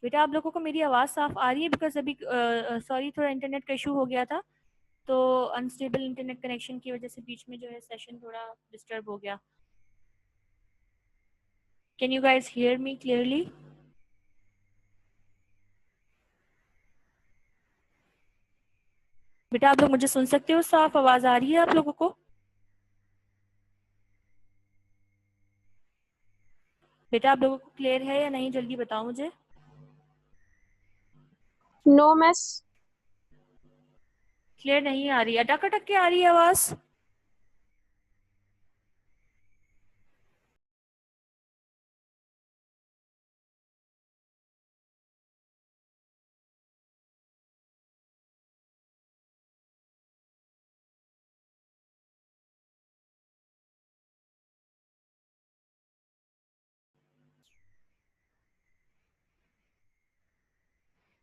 बेटा आप लोगों को मेरी आवाज़ साफ आ रही है? बिकॉज अभी सॉरी थोड़ा इंटरनेट का इशू हो गया था, तो अनस्टेबल इंटरनेट कनेक्शन की वजह से बीच में जो है सेशन थोड़ा डिस्टर्ब हो गया। Can you guys hear me clearly? बेटा आप लोग मुझे सुन सकते हो? साफ आवाज़ आ रही है आप लोगों को? बेटा आप लोगों को क्लियर है या नहीं, जल्दी बताओ मुझे। No miss. क्लियर नहीं आ रही, अटक अटक के आ रही है आवाज़।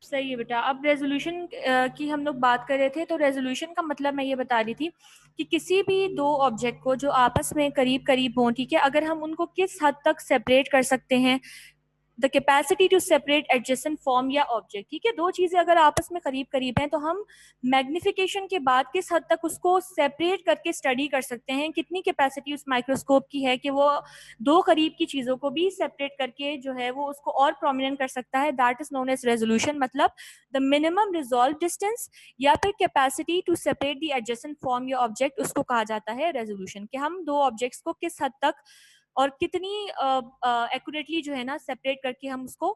सही है बेटा। अब रेजोल्यूशन की हम लोग बात कर रहे थे, तो रेजोल्यूशन का मतलब मैं ये बता रही थी कि किसी भी दो ऑब्जेक्ट को जो आपस में करीब करीब हों, ठीक है, अगर हम उनको किस हद तक सेपरेट कर सकते हैं, the capacity to separate adjacent form या ऑब्जेक्ट, ठीक है, दो चीजें अगर आपस में करीब करीब हैं तो हम मैग्निफिकेशन के बाद किस हद तक उसको सेपरेट करके स्टडी कर सकते हैं, कितनी कैपेसिटी उस माइक्रोस्कोप की है कि वो दो करीब की चीजों को भी सेपरेट करके जो है वो उसको और प्रोमिनेंट कर सकता है। That is known as resolution. मतलब द मिनिमम रिजॉल्व डिस्टेंस या फिर capacity to separate the adjacent form या ऑब्जेक्ट, उसको कहा जाता है रेजोल्यूशन। कि हम दो ऑब्जेक्ट्स को किस हद तक और कितनी एक्यूरेटली जो है ना सेपरेट करके हम उसको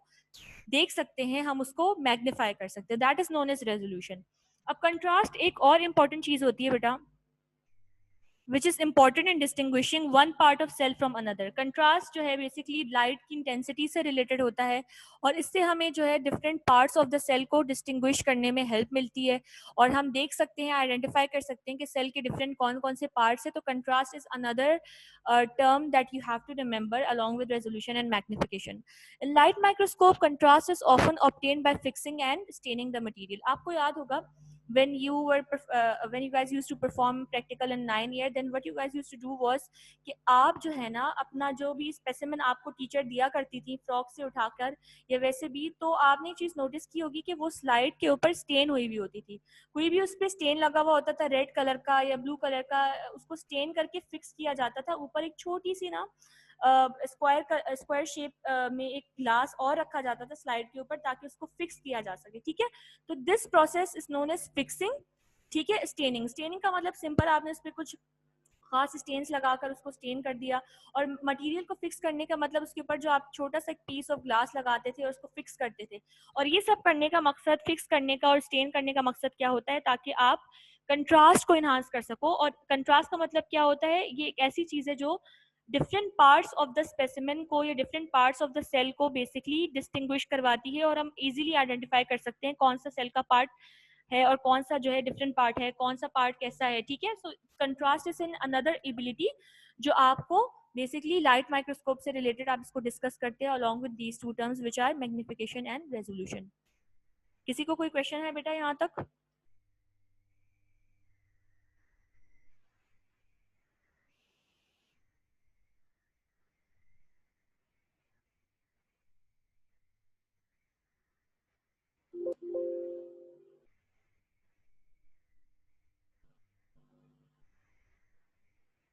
देख सकते हैं, हम उसको मैग्नीफाई कर सकते हैं। That is known as resolution. अब कंट्रास्ट एक और इंपॉर्टेंट चीज होती है बेटा, which is important in distinguishing one part of cell from another. Contrast जो है basically light की intensity से related होता है, और इससे हमें जो है different parts of the cell को distinguish करने में help मिलती है, और हम देख सकते हैं, identify कर सकते हैं कि cell के different कौन कौन से parts है। तो contrast is another term that you have to remember along with resolution and magnification. In light microscope, contrast is often obtained by fixing and staining the material. आपको याद होगा when you guys used to perform practical in 9 year, then what you guys used to do was कि आप जो है ना अपना जो भी स्पेसिमेन आपको टीचर दिया करती थी फ्रॉक से उठाकर या वैसे भी, तो आपने चीज नोटिस की होगी कि वो स्लाइड के ऊपर स्टेन हुई भी होती थी। कोई भी उस पर स्टेन लगा हुआ होता था रेड कलर का या ब्लू कलर का, उसको स्टेन करके फिक्स किया जाता था। ऊपर एक छोटी सी ना स्क्वायर शेप में एक ग्लास और रखा जाता था स्लाइड के ऊपर, ताकि उसको फिक्स किया जा सके, ठीक है। तो this process is known as fixing, ठीक है। स्टेनिंग, स्टेनिंग का मतलब सिंपल, आपने उस पर कुछ खास स्टेन्स लगाकर उसको स्टेन कर दिया। और मटेरियल को फिक्स करने का मतलब उसके ऊपर जो आप छोटा सा एक पीस ऑफ ग्लास लगाते थे और उसको फिक्स करते थे। और ये सब करने का मकसद, फिक्स करने का और स्टेन करने का मकसद क्या होता है, ताकि आप कंट्रास्ट को इन्हांस कर सको। और कंट्रास्ट का मतलब क्या होता है, ये एक ऐसी चीज है जो different parts of the specimen को या different parts of the cell को बेसिकली डिस्टिंग्विश करवाती है, और हम इजीली आइडेंटिफाई कर सकते हैं कौन सा सेल का पार्ट है और कौन सा जो है डिफरेंट पार्ट है, कौन सा पार्ट कैसा है, ठीक है। So contrast is in another ability जो आपको बेसिकली लाइट माइक्रोस्कोप से रिलेटेड आप इसको डिस्कस करते हैं along with these two terms which are magnification and resolution. किसी को कोई क्वेश्चन है बेटा यहाँ तक?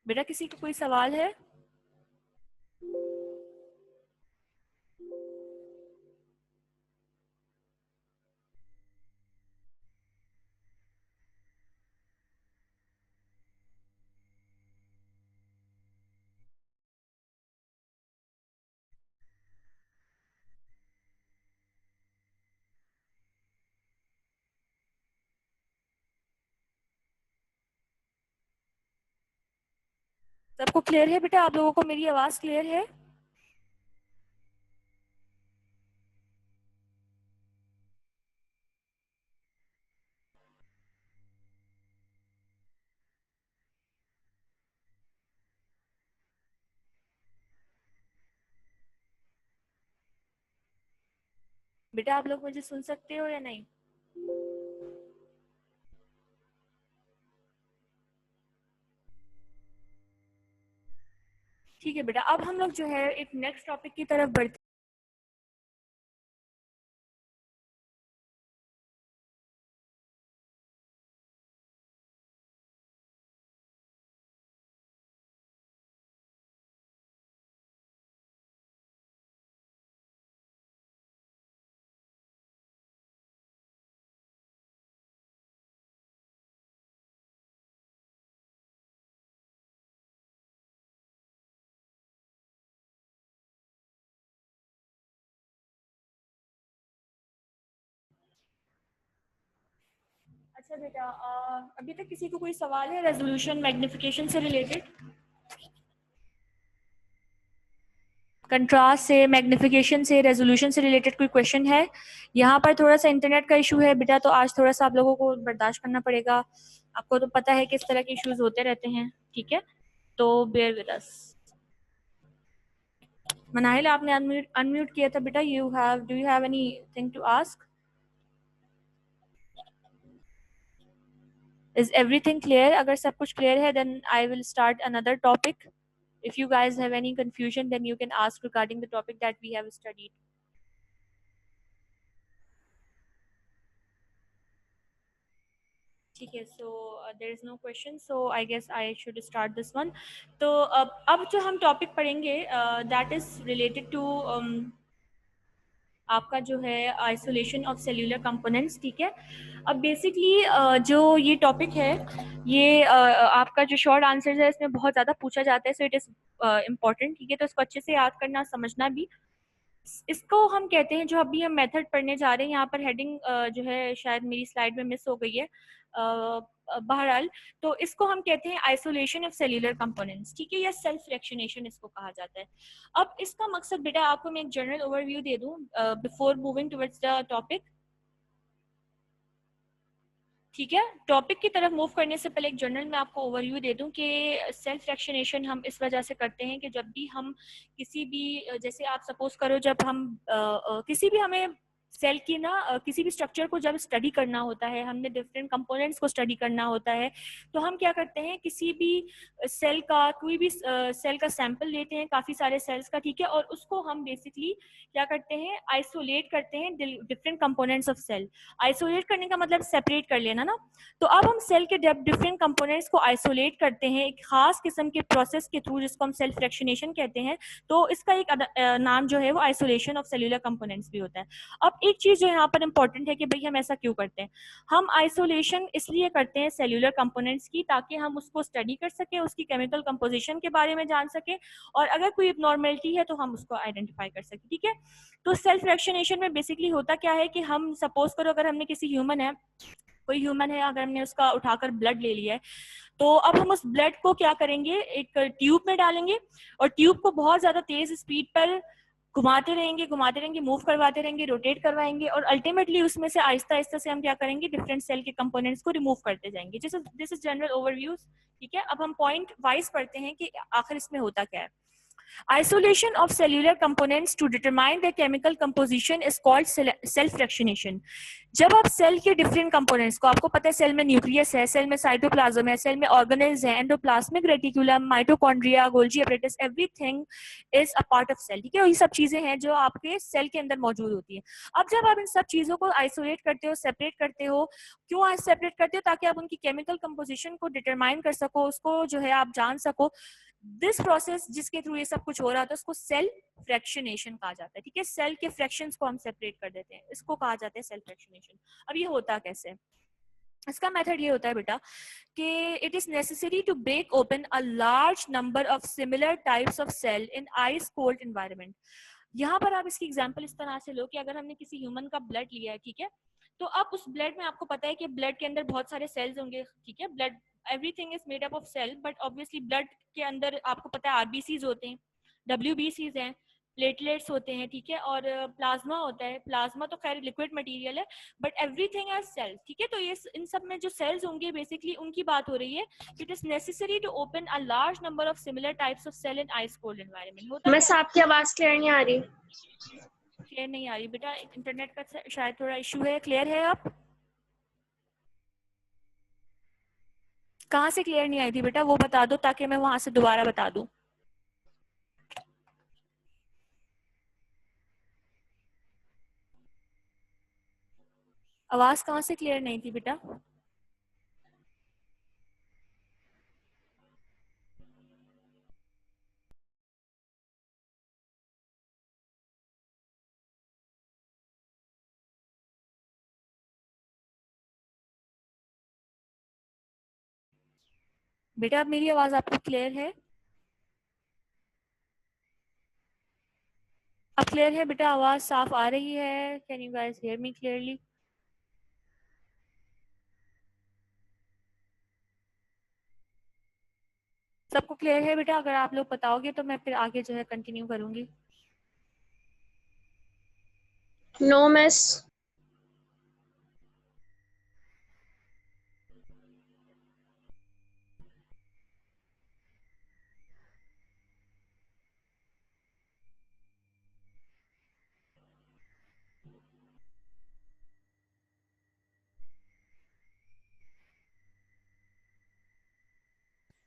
बेटा किसी को कोई सवाल है? सबको क्लियर है बेटा? आप लोगों को मेरी आवाज क्लियर है? बेटा आप लोग मुझे सुन सकते हो या नहीं? ठीक है बेटा, अब हम लोग जो है एक नेक्स्ट टॉपिक की तरफ बढ़ते अच्छा बेटा, अभी तक किसी को कोई सवाल है रेजोल्यूशन मैग्निफिकेशन से रिलेटेड? कंट्रास्ट से, मैग्निफिकेशन से, रेजोल्यूशन से रिलेटेड कोई क्वेश्चन है? यहाँ पर थोड़ा सा इंटरनेट का इशू है बेटा, तो आज थोड़ा सा आप लोगों को बर्दाश्त करना पड़ेगा। आपको तो पता है किस तरह के इश्यूज होते रहते हैं, ठीक है? तो बेयर विद अस। मनाहिल, आपने अनम्यूट किया था बेटा। Do you have anything to ask? Is everything clear? अगर सब कुछ clear है, then I will start another topic. If you guys have any confusion, then you can ask regarding the topic that we have studied. ठीक है, so there is no question, so I guess I should start this one. तो अब जो हम topic पढ़ेंगे, that is related to आपका जो है आइसोलेशन ऑफ सेल्यूलर कंपोनेंट्स, ठीक है? अब बेसिकली जो ये टॉपिक है, ये आपका जो शॉर्ट आंसर्स है इसमें बहुत ज़्यादा पूछा जाता है, सो इट इज़ इम्पॉर्टेंट, ठीक है? तो इसको अच्छे से याद करना, समझना भी। इसको हम कहते हैं, जो अभी हम मेथड पढ़ने जा रहे हैं, यहाँ पर हेडिंग जो है शायद मेरी स्लाइड में मिस हो गई है, बहरहाल, तो इसको हम कहते हैं आइसोलेशन ऑफ सेल्यूलर कंपोनेंट्स, ठीक है? या सेल्फ फ्रैक्शनेशन इसको कहा जाता है। अब इसका मकसद बेटा, आपको मैं एक जनरल ओवरव्यू दे दूं before moving towards the topic, ठीक है? टॉपिक की तरफ मूव करने से पहले एक जनरल में आपको ओवरव्यू दे दूं कि सेल्फ फ्रैक्शनेशन हम इस वजह से करते हैं कि जब भी हम किसी भी जैसे आप सपोज करो, जब हम किसी भी हमें सेल की ना किसी भी स्ट्रक्चर को जब स्टडी करना होता है, हमने डिफरेंट कंपोनेंट्स को स्टडी करना होता है, तो हम क्या करते हैं, किसी भी सेल का कोई भी सेल का सैंपल लेते हैं, काफी सारे सेल्स का, ठीक है? और उसको हम बेसिकली क्या करते हैं, आइसोलेट करते हैं different components of cell. Isolate करने का मतलब सेपरेट कर लेना ना। तो अब हम सेल के डिफरेंट कंपोनेंट्स को आइसोलेट करते हैं एक खास किस्म के प्रोसेस के थ्रू, जिसको हम सेल्फ फ्रैक्शनेशन कहते हैं। तो इसका एक नाम जो है वो आइसोलेशन ऑफ सेल्यूलर कंपोनेंट्स भी होता है। अब एक चीज जो यहाँ पर इंपॉर्टेंट है कि भाई हम ऐसा क्यों करते हैं? हम आइसोलेशन इसलिए करते हैं सेल्यूलर कंपोनेंट्स की, ताकि हम उसको स्टडी कर सके, उसकी केमिकल कंपोजिशन के बारे में जान सके, और अगर कोई नॉर्मेलिटी है तो हम उसको आइडेंटिफाई कर सके, ठीक है? तो सेल्फ फ्रैक्शनेशन में बेसिकली होता क्या है कि हम सपोज करो, अगर हमने किसी ह्यूमन है, कोई ह्यूमन है, अगर हमने उसका उठाकर ब्लड ले लिया है, तो अब हम उस ब्लड को क्या करेंगे, एक ट्यूब में डालेंगे, और ट्यूब को बहुत ज्यादा तेज स्पीड पर घुमाते रहेंगे, मूव करवाते रहेंगे, रोटेट करवाएंगे, और अल्टीमेटली उसमें से आहिस्ता आहिस्ता से हम क्या करेंगे, डिफरेंट सेल के कंपोनेंट्स को रिमूव करते जाएंगे। दिस इज जनरल ओवरव्यूज, ठीक है? अब हम पॉइंट वाइज पढ़ते हैं कि आखिर इसमें होता क्या है। Isolation of cellular components to determine their chemical composition is called self-fractionation. जब आप सेल के डिफरेंट कंपोनेंट्स को, आपको पता है सेल में न्यूक्लियस है, सेल में साइटोप्लाज्म है, सेल में ऑर्गेनेल्स है, endoplasmic reticulum, mitochondria, Golgi apparatus, everything is a part of cell, ठीक है? ये सब चीजें हैं जो आपके सेल के अंदर मौजूद होती है। अब जब आप इन सब चीजों को आइसोलेट करते हो, सेपरेट करते हो, क्यों सेपरेट करते हो? ताकि आप उनकी केमिकल कंपोजिशन को डिटरमाइन कर सको, उसको जो है आप जान सको। दिस प्रोसेस जिसके थ्रू ये सब कुछ हो रहा था, उसको सेल फ्रैक्शनेशन कहा जाता है, ठीक है? सेल के फ्रैक्शंस को हम सेपरेट कर देते हैं, इसको कहा जाता है सेल फ्रैक्शनेशन। अब ये होता कैसे? इसका मेथड ये होता है बेटा कि it is necessary to break open a large number of similar types of cell in ice cold environment. यहाँ पर आप इसकी एग्जांपल इस तरह से लो कि अगर हमने किसी ह्यूमन का ब्लड लिया है, ठीक है? तो अब उस ब्लड में आपको पता है कि ब्लड के अंदर बहुत सारे सेल्स होंगे, ठीक है? Blood, everything is made up of cell, but obviously blood के अंदर आपको पता है आरबीसीज होते हैं, डब्ल्यूबीसीज हैं, प्लेटलेट्स होते हैं, ठीक है? और प्लाज्मा होता है। प्लाज्मा तो खैर लिक्विड मटेरियल है, बट एवरीथिंग एज सेल्स, ठीक है? तो ये इन सब में जो सेल्स होंगे बेसिकली उनकी बात हो रही है। It is necessary to open a large number of similar types of cell in ice cold environment. होता मिस आपकी आवाज क्लियर नहीं आ रही। क्लियर नहीं आ रही बेटा, इंटरनेट का शायद थोड़ा इशू है। क्लियर है आप? कहाँ से क्लियर नहीं आई थी बेटा, वो बता दो ताकि मैं वहां से दोबारा बता दूं। आवाज कहाँ से क्लियर नहीं थी बेटा? बेटा अब मेरी आवाज आपको क्लियर है? अब क्लियर है बेटा? आवाज साफ आ रही है? Can you guys hear me clearly? सबको क्लियर है बेटा? अगर आप लोग बताओगे तो मैं फिर आगे जो है कंटिन्यू करूंगी। No miss.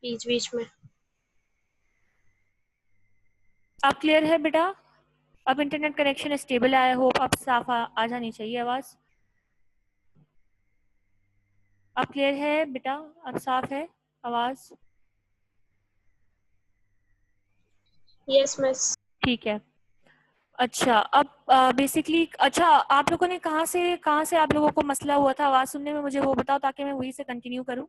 बीच बीच में। अब क्लियर है बेटा? अब इंटरनेट कनेक्शन स्टेबल आया, होप अब साफ आ जानी चाहिए आवाज। अब क्लियर है बेटा? अब साफ है आवाज? Yes miss. ठीक है। अच्छा, अब बेसिकली अच्छा, आप लोगों ने कहाँ से आप लोगों को मसला हुआ था आवाज सुनने में, मुझे वो बताओ ताकि मैं वही से कंटिन्यू करूं।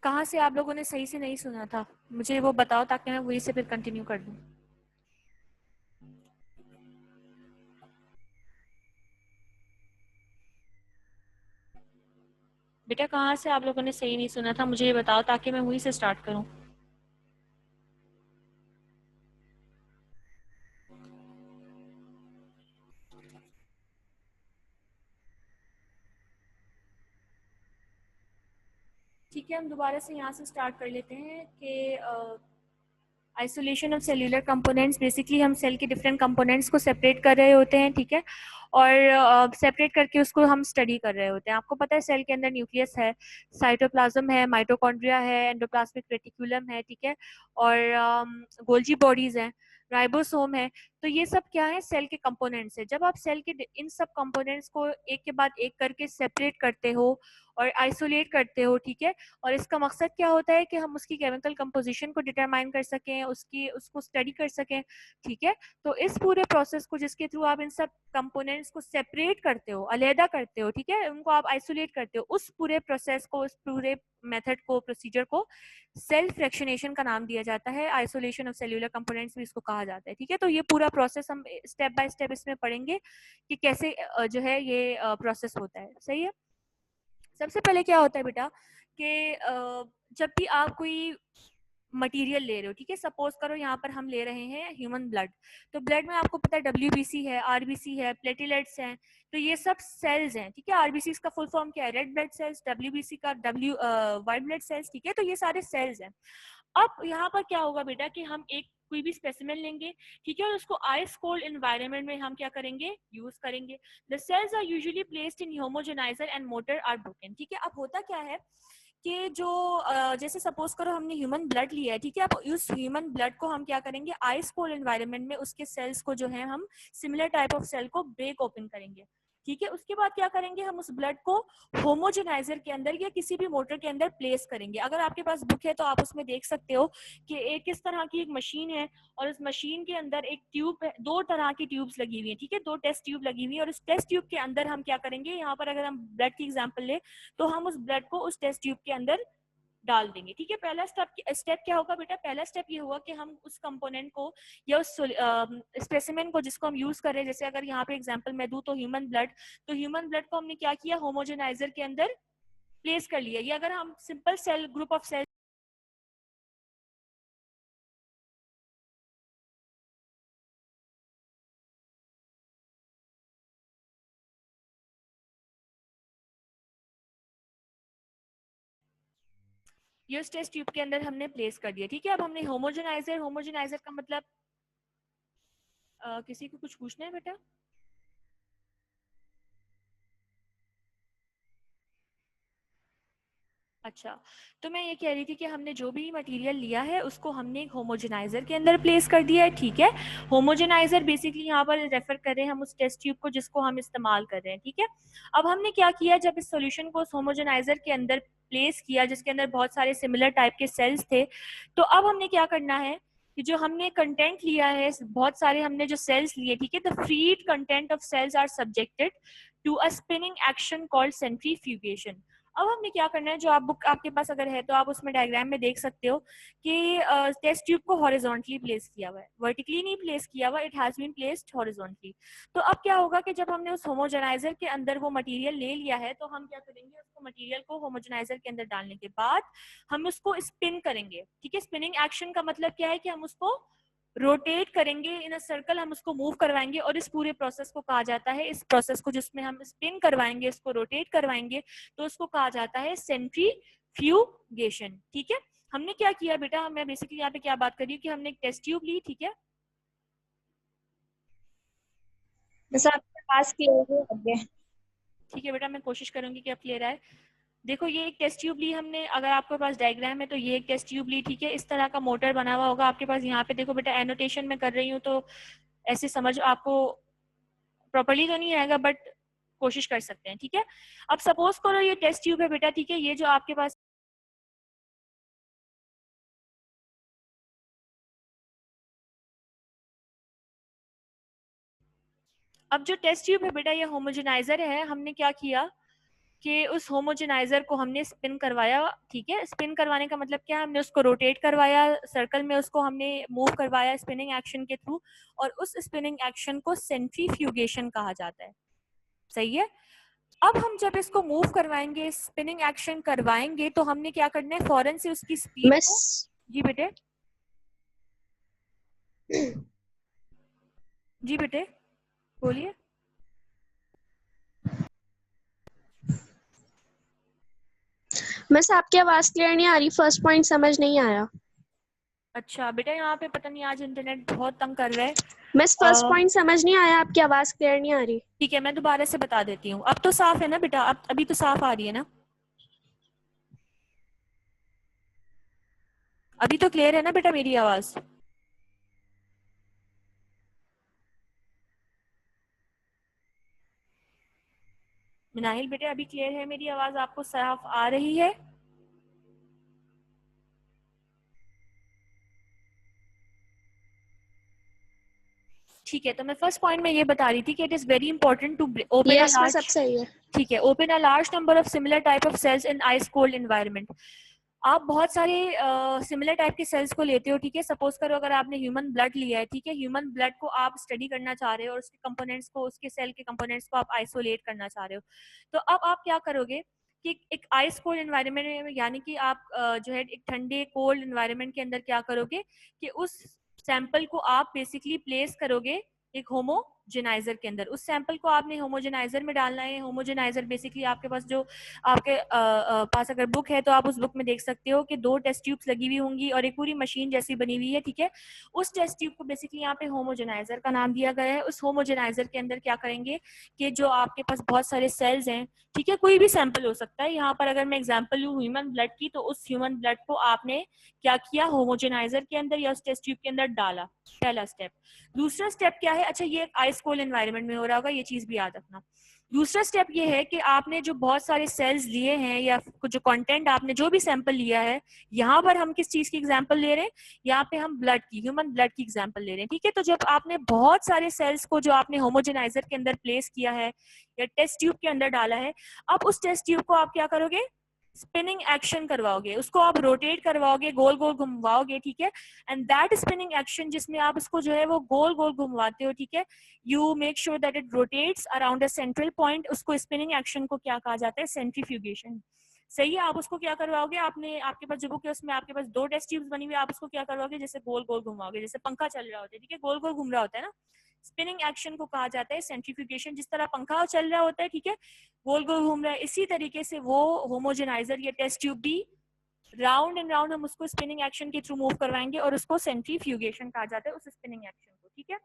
कहाँ से आप लोगों ने सही से नहीं सुना था, मुझे वो बताओ ताकि मैं वही से फिर कंटिन्यू कर दूं। बेटा कहाँ से आप लोगों ने सही नहीं सुना था, मुझे ये बताओ ताकि मैं वही से स्टार्ट करूं। ठीक है, हम दोबारा से यहाँ से स्टार्ट कर लेते हैं कि isolation of cellular components. Basically हम सेल के डिफरेंट कंपोनेंट्स को सेपरेट कर रहे होते हैं, ठीक है, और सेपरेट करके उसको हम स्टडी कर रहे होते हैं। आपको पता है सेल के अंदर न्यूक्लियस है, साइटोप्लाज्म है, माइटोकॉन्ड्रिया है, एंडोप्लाज्मिक रेटिकुलम है, ठीक है, और गोल्जी बॉडीज हैं, राइबोसोम है। तो ये सब क्या है, सेल के कंपोनेंट्स है। जब आप सेल के इन सब कंपोनेंट्स को एक के बाद एक करके सेपरेट करते हो और आइसोलेट करते हो, ठीक है, और इसका मकसद क्या होता है कि हम उसकी केमिकल कंपोजिशन को डिटरमाइन कर सकें, उसको स्टडी कर सकें, ठीक है। तो इस पूरे प्रोसेस को जिसके थ्रू आप इन सब कंपोनेंट्स को सेपरेट करते हो, अलहदा करते हो, ठीक है, उनको आप आइसोलेट करते हो, उस पूरे प्रोसेस को, उस पूरे मेथड को, प्रोसीजर को सेल फ्रैक्शनेशन का नाम दिया जाता है। आइसोलेशन ऑफ सेल्यूलर कंपोनेंट्स भी इसको कहा जाता है, ठीक है। तो ये पूरा प्रोसेस हम स्टेप बाय स्टेप इसमें पढ़ेंगे कि कैसे जो है ये प्रोसेस होता है, सही है। सबसे पहले क्या होता है बेटा कि जब भी आप कोई मटेरियल ले रहे हो, ठीक है, सपोज करो यहाँ पर हम ले रहे हैं ह्यूमन ब्लड। तो ब्लड में आपको पता है डब्ल्यूबीसी है, आरबीसी है, प्लेटिलेट्स हैं, तो ये सब सेल्स हैं, ठीक है। आरबीसी का फुल फॉर्म क्या है, रेड ब्लड सेल्स, डब्ल्यूबीसी का व्हाइट ब्लड सेल्स, ठीक है। तो ये सारे सेल्स हैं। अब यहाँ पर क्या होगा बेटा कि हम एक कोई भी स्पेसिमेन लेंगे, ठीक है, और उसको आइस कोल्ड एनवायरनमेंट में हम क्या करेंगे, यूज करेंगे। The cells are usually placed in homogeniser and motor are broken, ठीक है। अब होता क्या है कि जो जैसे सपोज करो हमने ह्यूमन ब्लड लिया है, ठीक है, अब उस ह्यूमन ब्लड को हम क्या करेंगे, आइस कोल्ड एनवायरनमेंट में उसके सेल्स को जो है हम सिमिलर टाइप ऑफ सेल को ब्रेक ओपन करेंगे, ठीक है। उसके बाद क्या करेंगे, हम उस ब्लड को होमोजेनाइजर के अंदर या किसी भी मोटर के अंदर प्लेस करेंगे। अगर आपके पास बुक है तो आप उसमें देख सकते हो कि एक किस तरह की एक मशीन है और उस मशीन के अंदर एक ट्यूब है, दो तरह की ट्यूब्स लगी हुई है, ठीक है, दो टेस्ट ट्यूब लगी हुई है, और उस टेस्ट ट्यूब के अंदर हम क्या करेंगे, यहाँ पर अगर हम ब्लड की एग्जांपल ले तो हम उस ब्लड को उस टेस्ट ट्यूब के अंदर डाल देंगे, ठीक है। पहला स्टेप क्या होगा बेटा, पहला स्टेप ये हुआ कि हम उस कंपोनेंट को या उस स्पेसिमेन को जिसको हम यूज कर रहे हैं, जैसे अगर यहाँ पे एग्जांपल मैं दूं तो ह्यूमन ब्लड, तो ह्यूमन ब्लड को हमने क्या किया, होमोजेनाइजर के अंदर प्लेस कर लिया। ये अगर हम simple cell group of cell ये उस टेस्ट ट्यूब के अंदर हमने प्लेस कर दिया, ठीक है। अब हमने होमोजेनाइजर का मतलब किसी को कुछ पूछना है बेटा? अच्छा, तो मैं ये कह रही थी कि हमने जो भी मटेरियल लिया है उसको हमने एक होमोजेनाइजर के अंदर प्लेस कर दिया है, ठीक है। होमोजेनाइजर बेसिकली यहाँ पर रेफर कर रहे हैं हम उस टेस्ट ट्यूब को जिसको हम इस्तेमाल कर रहे हैं, ठीक है। अब हमने क्या किया, जब इस सोल्यूशन को उस होमोजेनाइजर के अंदर प्लेस किया जिसके अंदर बहुत सारे सिमिलर टाइप के सेल्स थे, तो अब हमने क्या करना है कि जो हमने कंटेंट लिया है, बहुत सारे हमने जो सेल्स लिए, ठीक है, the freed content of cells are subjected to a spinning action called centrifugation. अब हमने क्या करना है, जो आप बुक आपके पास अगर है तो आप उसमें डायग्राम में देख सकते हो कि टेस्ट ट्यूब को हॉरिजॉन्टली प्लेस किया हुआ है, वर्टिकली नहीं प्लेस किया हुआ, it has been placed horizontally. तो अब क्या होगा कि जब हमने उस होमोजेनाइजर के अंदर वो मटेरियल ले लिया है तो हम क्या करेंगे, उसको मटेरियल को होमोजेनाइजर के अंदर डालने के बाद हम उसको स्पिन करेंगे। ठीक है, स्पिनिंग एक्शन का मतलब क्या है कि हम उसको रोटेट करेंगे इन अ सर्कल, हम उसको मूव करवाएंगे, और इस पूरे प्रोसेस को कहा जाता है, इस प्रोसेस को जिसमें हम स्पिन करवाएंगे, इसको रोटेट करवाएंगे, तो उसको कहा जाता है सेंट्रीफ्यूगेशन। ठीक है, हमने क्या किया बेटा, मैं बेसिकली यहाँ पे क्या बात कर रही हूँ कि हमने एक टेस्ट ट्यूब ली। ठीक है, बस आपके पास क्लियर है। ठीक है बेटा, मैं कोशिश करूंगी कि अब क्लियर आए। देखो ये एक टेस्ट ट्यूब ली हमने, अगर आपके पास डायग्राम है तो ये एक टेस्ट ट्यूब ली। ठीक है, इस तरह का मोटर बना हुआ होगा आपके पास। यहाँ पे देखो बेटा, एनोटेशन में कर रही हूँ तो ऐसे समझ, आपको प्रॉपर्ली तो नहीं आएगा बट कोशिश कर सकते हैं। ठीक है, अब सपोज करो ये टेस्ट ट्यूब है बेटा। ठीक है, ये जो आपके पास, अब जो टेस्ट ट्यूब है बेटा, ये होमोजेनाइजर है। हमने क्या किया कि उस होमोजेनाइजर को हमने स्पिन करवाया। ठीक है, स्पिन करवाने का मतलब क्या है, हमने उसको रोटेट करवाया सर्कल में, उसको हमने मूव करवाया स्पिनिंग एक्शन के थ्रू, और उस स्पिनिंग एक्शन को सेंट्रीफ्यूगेशन कहा जाता है। सही है, अब हम जब इसको मूव करवाएंगे, स्पिनिंग एक्शन करवाएंगे, तो हमने क्या करना है, फौरन से उसकी स्पीड मिस को, जी बेटे, जी बेटे बोलिए। मिस आपकी आवाज क्लियर नहीं आ रही, फर्स्ट पॉइंट समझ नहीं आया। अच्छा बेटा, यहाँ पे पता नहीं आज इंटरनेट बहुत तंग कर रहा है। मिस फर्स्ट पॉइंट समझ नहीं आया, आपकी आवाज क्लियर नहीं आ रही। ठीक है, मैं दोबारा से बता देती हूँ। अब तो साफ है ना बेटा, अब अभी तो साफ आ रही है ना, अभी तो क्लियर है ना बेटा मेरी आवाज। मिनाहिल बेटे, अभी क्लियर है मेरी आवाज, आपको साफ आ रही है? ठीक है, तो मैं फर्स्ट पॉइंट में ये बता रही थी कि it is very important to open a yes miss, सब लार्ज, सही है। ठीक है, open a large number of similar type of cells in ice cold environment. आप बहुत सारे सिमिलर टाइप के सेल्स को लेते हो। ठीक है, सपोज करो अगर आपने ह्यूमन ब्लड लिया है, ठीक है, ह्यूमन ब्लड को आप स्टडी करना चाह रहे हो और उसके कंपोनेंट्स को, उसके सेल के कंपोनेंट्स को आप आइसोलेट करना चाह रहे हो, तो अब आप क्या करोगे कि एक आइस कोल्ड एनवायरनमेंट में, यानी कि आप जो है एक ठंडे कोल्ड एनवायरनमेंट के अंदर क्या करोगे कि उस सैंपल को आप बेसिकली प्लेस करोगे एक होमोजेनाइजर के अंदर। उस सैंपल को आपने होमोजेनाइजर में डालना है। होमोजेनाइजर बेसिकली आपके पास जो आपके पास अगर बुक है तो आप उस बुक में देख सकते हो कि 2 टेस्ट ट्यूब्स लगी हुई होंगी और एक पूरी मशीन जैसी बनी हुई है। ठीक है, उस टेस्ट ट्यूब को बेसिकली यहाँ पे होमोजेनाइजर का नाम दिया गया है। उस होमोजेनाइजर के अंदर क्या करेंगे कि जो आपके पास बहुत सारे सेल्स हैं, ठीक है, कोई भी सैंपल हो सकता है, यहाँ पर अगर मैं एग्जाम्पल लूँ ह्यूमन ब्लड की, तो उस ह्यूमन ब्लड को आपने क्या किया, होमोजेनाइजर के अंदर या उस टेस्ट ट्यूब के अंदर डाला। पहला स्टेप। दूसरा स्टेप क्या है, अच्छा ये आइस कोल्ड एनवायरनमेंट में हो रहा होगा, ये चीज भी याद रखना। दूसरा स्टेप ये है कि आपने जो बहुत सारे सेल्स लिए हैं या जो कंटेंट आपने जो भी सैंपल लिया है, यहाँ पर हम किस चीज की एग्जांपल ले रहे हैं, यहाँ पे हम ब्लड की, ह्यूमन ब्लड की एग्जांपल ले रहे हैं। ठीक है, तो जब आपने बहुत सारे सेल्स को जो आपने होमोजेनाइजर के अंदर प्लेस किया है या टेस्ट ट्यूब के अंदर डाला है, अब उस टेस्ट ट्यूब को आप क्या करोगे, स्पिनिंग एक्शन करवाओगे, उसको आप रोटेट करवाओगे, गोल गोल घुमवाओगे। ठीक है, एंड दैट स्पिनिंग एक्शन जिसमें आप उसको जो है वो गोल गोल घुमवाते हो, ठीक है, you make sure that it rotates around a central point, उसको स्पिनिंग एक्शन को क्या कहा जाता है, सेंट्रीफ्यूगेशन। सही है, आप उसको क्या करवाओगे, आपने आपके पास जो बुक है उसमें आपके पास 2 टेस्ट ट्यूब्स बनी हुई है, आप उसको क्या करवाओगे, जैसे गोल गोल घुमाओगे, जैसे पंखा चल रहा होता है। ठीक है, गोल गोल घूम रहा होता है ना, स्पिनिंग एक्शन को कहा जाता है सेंट्रीफ्यूगेशन। जिस तरह पंखा चल रहा होता है, ठीक है, गोल गोल घूम रहा है, इसी तरीके से वो होमोजेनाइजर या टेस्ट ट्यूब भी राउंड एंड राउंड हम उसको स्पिनिंग एक्शन के थ्रू मूव करवाएंगे और उसको सेंट्रीफ्यूगेशन कहा जाता है उस स्पिनिंग एक्शन को। ठीक है,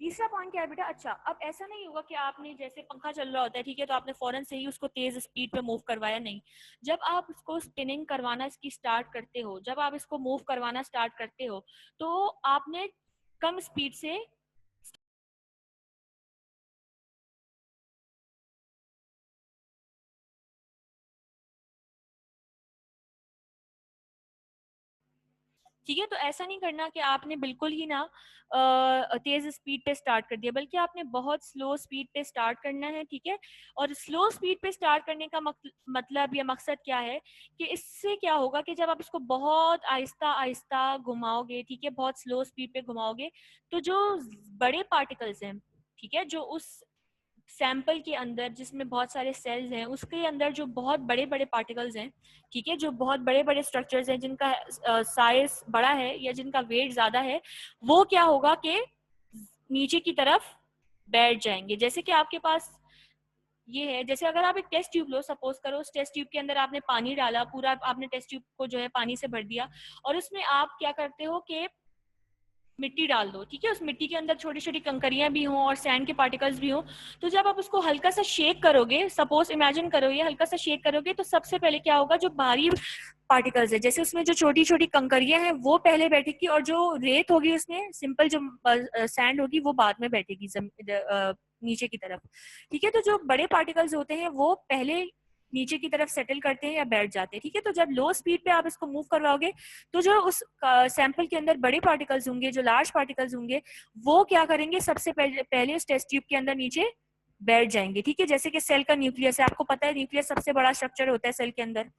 तीसरा पॉइंट क्या है बेटा, अच्छा अब ऐसा नहीं होगा कि आपने जैसे पंखा चल रहा होता है, ठीक है, तो आपने फौरन से ही उसको तेज स्पीड पे मूव करवाया, नहीं। जब आप उसको स्पिनिंग करवाना इसकी स्टार्ट करते हो, जब आप इसको मूव करवाना स्टार्ट करते हो, तो आपने कम स्पीड से, ठीक है। तो ऐसा नहीं करना कि आपने बिल्कुल ही ना तेज स्पीड पे स्टार्ट कर दिया, बल्कि आपने बहुत स्लो स्पीड पे स्टार्ट करना है। ठीक है। और स्लो स्पीड पे स्टार्ट करने का मतलब या मकसद क्या है कि इससे क्या होगा कि जब आप इसको बहुत आहिस्ता आहिस्ता घुमाओगे, ठीक है, बहुत स्लो स्पीड पे घुमाओगे, तो जो बड़े पार्टिकल्स हैं, ठीक है, जो उस सैंपल के अंदर जिसमें बहुत सारे सेल्स हैं, उसके अंदर जो बहुत बड़े बड़े पार्टिकल्स हैं, ठीक है, जो बहुत बड़े बड़े स्ट्रक्चर्स हैं, जिनका साइज बड़ा है या जिनका वेट ज्यादा है, वो क्या होगा कि नीचे की तरफ बैठ जाएंगे। जैसे कि आपके पास ये है, जैसे अगर आप एक टेस्ट ट्यूब लो, सपोज करो उस टेस्ट ट्यूब के अंदर आपने पानी डाला, पूरा आपने टेस्ट ट्यूब को जो है पानी से भर दिया, और उसमें आप क्या करते हो कि मिट्टी डाल दो। ठीक है। उस मिट्टी के अंदर छोटी छोटी कंकरियां भी हों और सैंड के पार्टिकल्स भी हों, तो जब आप उसको हल्का सा शेक करोगे, सपोज इमेजिन करो ये हल्का सा शेक करोगे, तो सबसे पहले क्या होगा, जो भारी पार्टिकल्स है, जैसे उसमें जो छोटी छोटी कंकरियां हैं वो पहले बैठेगी, और जो रेत होगी उसमें सिंपल जो सैंड होगी वो बाद में बैठेगी नीचे की तरफ। ठीक है। तो जो बड़े पार्टिकल्स होते हैं वो पहले नीचे की तरफ सेटल करते हैं या बैठ जाते हैं। ठीक है। तो जब लो स्पीड पे आप इसको मूव करवाओगे, तो जो उस सैंपल के अंदर बड़े पार्टिकल्स होंगे, जो लार्ज पार्टिकल्स होंगे, वो क्या करेंगे, सबसे पहले उस टेस्ट ट्यूब के अंदर नीचे बैठ जाएंगे। ठीक है। जैसे कि सेल का न्यूक्लियस है, आपको पता है न्यूक्लियस सबसे बड़ा स्ट्रक्चर होता है सेल के अंदर।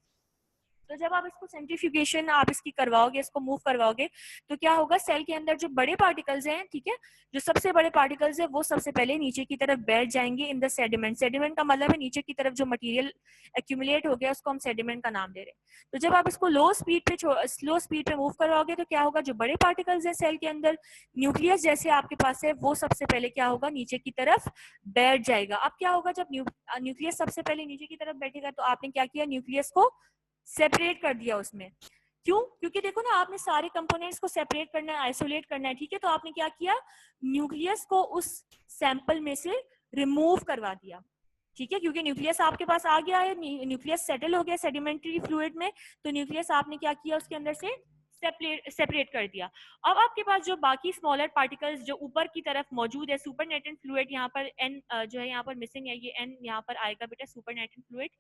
तो जब आप इसको सेंट्रीफ्यूगेशन आप इसकी करवाओगे, इसको मूव करवाओगे, तो क्या होगा, सेल के अंदर जो बड़े पार्टिकल्स हैं, ठीक है, जो सबसे बड़े पार्टिकल्स है, वो सबसे पहले नीचे की तरफ बैठ जाएंगे इन द सेडिमेंट। सेडिमेंट का मतलब है नीचे की तरफ जो मटेरियल एक्यूमुलेट हो गया उसको हम सेडिमेंट का नाम दे रहे हैं। तो जब आप इसको स्लो स्पीड पे मूव करवाओगे, तो क्या होगा, जो बड़े पार्टिकल्स है सेल के अंदर, न्यूक्लियस जैसे आपके पास है, वो सबसे पहले क्या होगा, नीचे की तरफ बैठ जाएगा। अब क्या होगा, जब न्यूक्लियस सबसे पहले नीचे की तरफ बैठेगा, तो आपने क्या किया, न्यूक्लियस को सेपरेट कर दिया उसमें। क्यों? क्योंकि देखो ना, आपने सारे कंपोनेंट्स को सेपरेट करना है, आइसोलेट करना है। ठीक है। तो आपने क्या किया, न्यूक्लियस को उस सैंपल में से रिमूव करवा दिया। ठीक है। क्योंकि न्यूक्लियस आपके पास आ गया है, न्यूक्लियस सेटल हो गया सेडिमेंट्री फ्लूइड में, तो न्यूक्लियस आपने क्या किया, उसके अंदर से सेपरेट कर दिया। अब आपके पास जो बाकी स्मॉलर पार्टिकल्स जो ऊपर की तरफ मौजूद है, सुपरनेटेंट फ्लूइड, यहाँ पर एन जो है यहाँ पर मिसिंग है, ये एन यहाँ पर आएगा बेटा, सुपरनेटेंट फ्लूइड।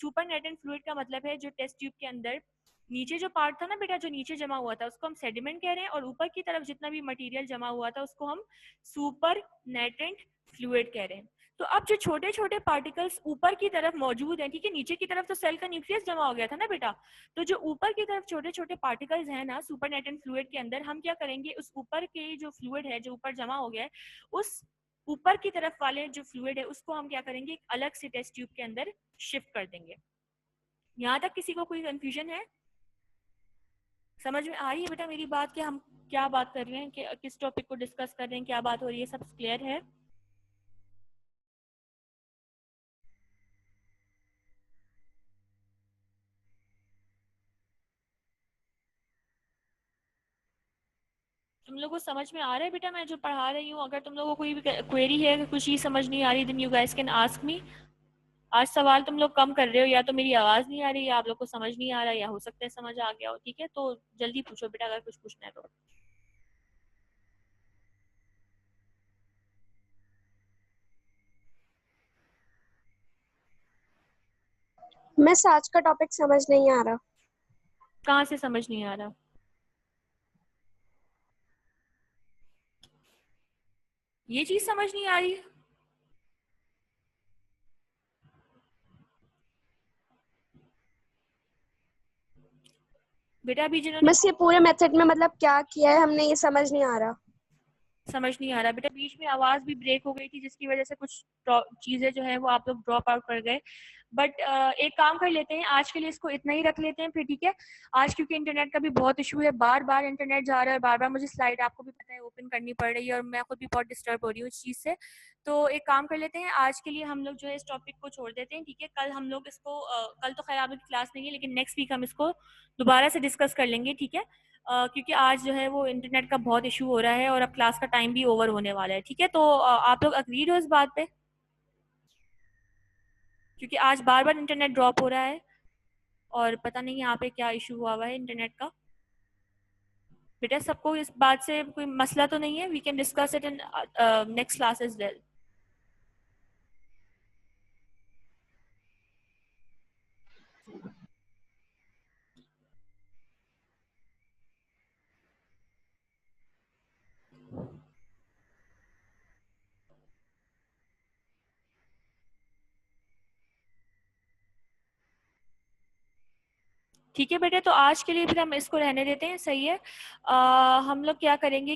सुपरनेटेंट फ्लूइड का मतलब है जो टेस्ट ट्यूब के अंदर नीचे जो पार्ट था ना बेटा, जो नीचे जमा हुआ था, उसको हम सेडिमेंट कह रहे हैं, और ऊपर की तरफ जितना भी मटेरियल जमा हुआ था उसको हम सुपर नेटेंट फ्लूइड कह रहे हैं। तो अब जो छोटे छोटे पार्टिकल्स ऊपर की तरफ मौजूद हैं, ठीक है, नीचे की तरफ तो सेल का न्यूक्लियस जमा हो गया था ना बेटा, तो जो ऊपर की तरफ छोटे छोटे पार्टिकल्स हैं ना सुपर नेटेंट फ्लूइड के अंदर, हम क्या करेंगे, उस ऊपर के जो फ्लूइड है, जो ऊपर जमा हो गया है, उस ऊपर की तरफ वाले जो फ्लूइड है उसको हम क्या करेंगे, एक अलग से टेस्ट ट्यूब के अंदर शिफ्ट कर देंगे। यहाँ तक किसी को कोई कंफ्यूजन है? समझ में आ रही है बेटा मेरी बात, कि हम क्या बात कर रहे हैं, कि किस टॉपिक को डिस्कस कर रहे हैं, क्या बात हो रही है, सब क्लियर है? तुम लोगों को समझ में आ रहा है बेटा मैं जो पढ़ा रही हूँ? अगर तुम लोगों को कोई भी क्वेरी है, कुछ चीज समझ नहीं आ रही, then you guys can ask me. आज सवाल तुम लोग कम कर रहे हो, या तो मेरी आवाज नहीं आ रही, या आप लोग को समझ नहीं आ रहा, या हो सकता है समझ आ गया हो। ठीक है। तो जल्दी पूछो बेटा अगर कुछ पूछना है तो। मिस आज का टॉपिक समझ नहीं आ रहा। कहाँ से समझ नहीं आ रहा? ये चीज समझ नहीं आ रही? बेटा अभी जिन्होंने मिस ये पूरे मेथड में मतलब क्या किया है हमने, ये समझ नहीं आ रहा। समझ नहीं आ रहा बेटा, बीच में आवाज भी ब्रेक हो गई थी, जिसकी वजह से कुछ चीजें जो है वो आप लोग ड्रॉप आउट कर गए। बट एक काम कर लेते हैं, आज के लिए इसको इतना ही रख लेते हैं फिर। ठीक है। आज क्योंकि इंटरनेट का भी बहुत इशू है, बार बार इंटरनेट जा रहा है, बार बार मुझे स्लाइड, आपको भी पता है, ओपन करनी पड़ रही है, और मैं खुद भी बहुत डिस्टर्ब हो रही हूँ इस चीज से। तो एक काम कर लेते हैं, आज के लिए हम लोग जो है इस टॉपिक को छोड़ देते हैं। ठीक है। कल हम लोग इसको कल तो खैर आप लोग की क्लास नहीं है, लेकिन नेक्स्ट वीक हम इसको दोबारा से डिस्कस कर लेंगे। ठीक है। क्योंकि आज जो है वो इंटरनेट का बहुत इशू हो रहा है, और अब क्लास का टाइम भी ओवर होने वाला है। ठीक है। तो आप लोग अग्रीड हो इस बात पे? क्योंकि आज बार बार इंटरनेट ड्रॉप हो रहा है, और पता नहीं यहाँ पे क्या इशू हुआ हुआ है इंटरनेट का। बेटा सबको इस बात से कोई मसला तो नहीं है? We can discuss it in next class as well. ठीक है बेटे, तो आज के लिए फिर हम इसको रहने देते हैं, सही है। हम लोग क्या करेंगे